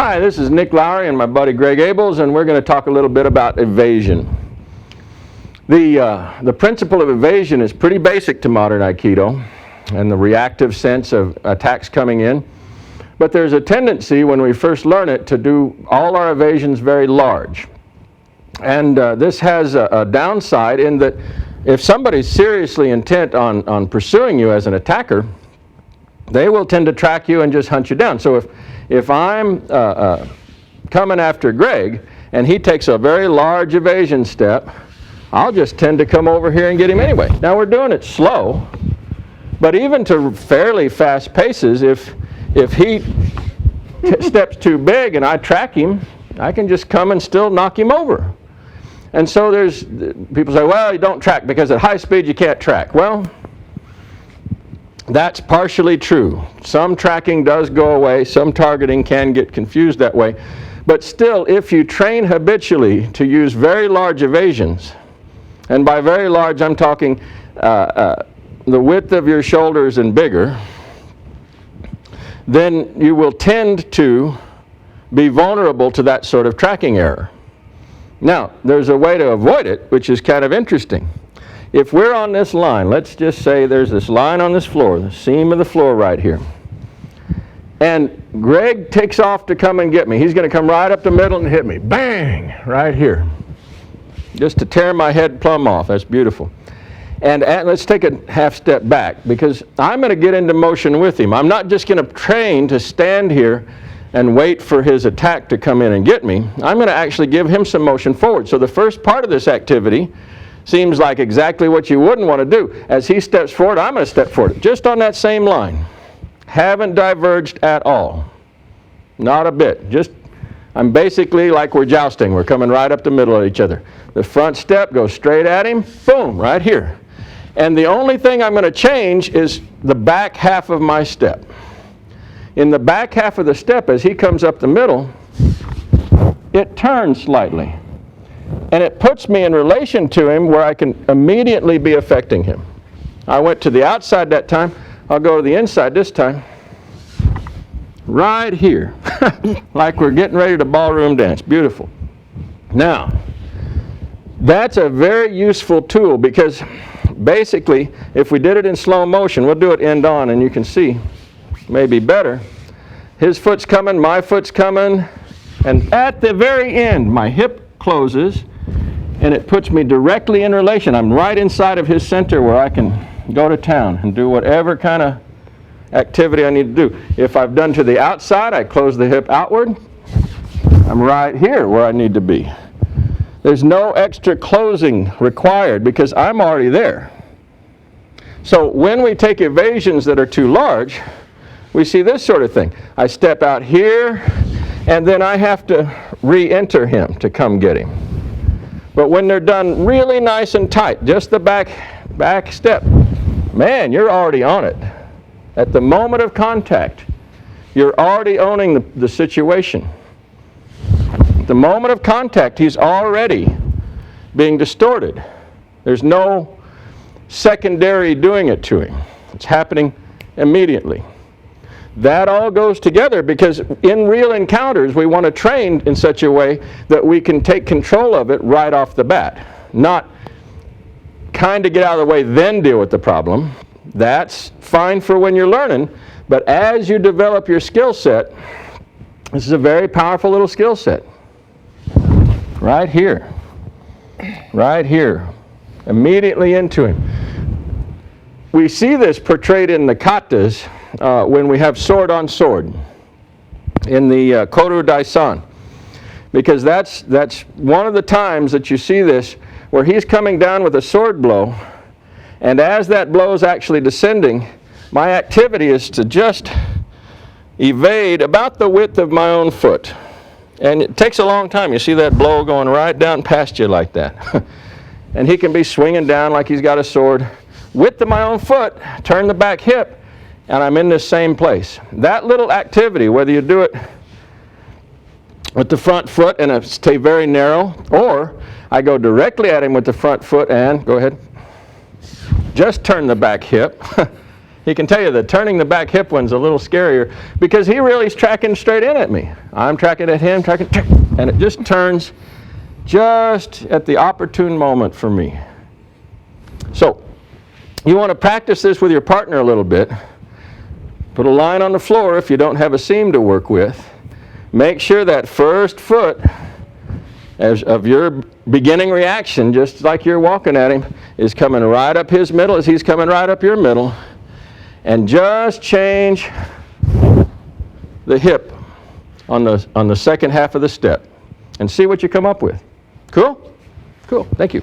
Hi, this is Nick Lowry and my buddy Greg Abels, and we're going to talk a little bit about evasion. The principle of evasion is pretty basic to modern Aikido and the reactive sense of attacks coming in. But there's a tendency when we first learn it to do all our evasions very large. And this has a downside in that if somebody's seriously intent on pursuing you as an attacker, they will tend to track you and just hunt you down. So if I'm coming after Greg and he takes a very large evasion step, I'll just tend to come over here and get him anyway. Now we're doing it slow, but even to fairly fast paces, if he steps too big and I track him, I can just come and still knock him over. And so there's people say, well, you don't track because at high speed you can't track. Well, that's partially true. Some tracking does go away. Some targeting can get confused that way. But still, if you train habitually to use very large evasions, and by very large I'm talking the width of your shoulders and bigger, then you will tend to be vulnerable to that sort of tracking error. Now, there's a way to avoid it, which is kind of interesting. If we're on this line, let's just say there's this line on this floor, the seam of the floor right here, and Greg takes off to come and get me. He's going to come right up the middle and hit me. Bang! Right here. Just to tear my head plumb off. That's beautiful. And let's take a half step back, because I'm going to get into motion with him. I'm not just going to train to stand here and wait for his attack to come in and get me. I'm going to actually give him some motion forward. So the first part of this activity seems like exactly what you wouldn't want to do. As he steps forward, I'm going to step forward, just on that same line. Haven't diverged at all. Not a bit. I'm basically like we're jousting. We're coming right up the middle of each other. The front step goes straight at him, boom, right here. And the only thing I'm going to change is the back half of my step. In the back half of the step, as he comes up the middle, it turns slightly. And it puts me in relation to him where I can immediately be affecting him. I went to the outside that time. I'll go to the inside this time. Right here. Like we're getting ready to ballroom dance. Beautiful. Now, that's a very useful tool, because basically, if we did it in slow motion, we'll do it end on, and you can see maybe better. His foot's coming, my foot's coming, and at the very end, my hip closes, and it puts me directly in relation. I'm right inside of his center where I can go to town and do whatever kind of activity I need to do. If I've done to the outside, I close the hip outward. I'm right here where I need to be. There's no extra closing required because I'm already there. So when we take evasions that are too large, we see this sort of thing. I step out here, and then I have to re-enter him to come get him. But when they're done really nice and tight, just the back step, man, you're already on it. At the moment of contact, you're already owning the situation. At the moment of contact, he's already being distorted. There's no secondary doing it to him. It's happening immediately. That all goes together because in real encounters, we want to train in such a way that we can take control of it right off the bat. Not kind of get out of the way, then deal with the problem. That's fine for when you're learning, but as you develop your skill set, this is a very powerful little skill set. Right here. Right here. Immediately into him. We see this portrayed in the katas when we have sword on sword in the Koru Daisan, because that's one of the times that you see this where he's coming down with a sword blow, and as that blow is actually descending, my activity is to just evade about the width of my own foot. And it takes a long time. You see that blow going right down past you like that. And he can be swinging down like he's got a sword. Width of my own foot, turn the back hip, and I'm in this same place. That little activity, whether you do it with the front foot and stay very narrow, or I go directly at him with the front foot and, go ahead, just turn the back hip, He can tell you that turning the back hip one's a little scarier because he really is tracking straight in at me. I'm tracking at him, and it just turns just at the opportune moment for me. So, you want to practice this with your partner a little bit. Put a line on the floor if you don't have a seam to work with. Make sure that first foot of your beginning reaction, just like you're walking at him, is coming right up his middle as he's coming right up your middle. And just change the hip on the second half of the step and see what you come up with. Cool? Cool. Thank you.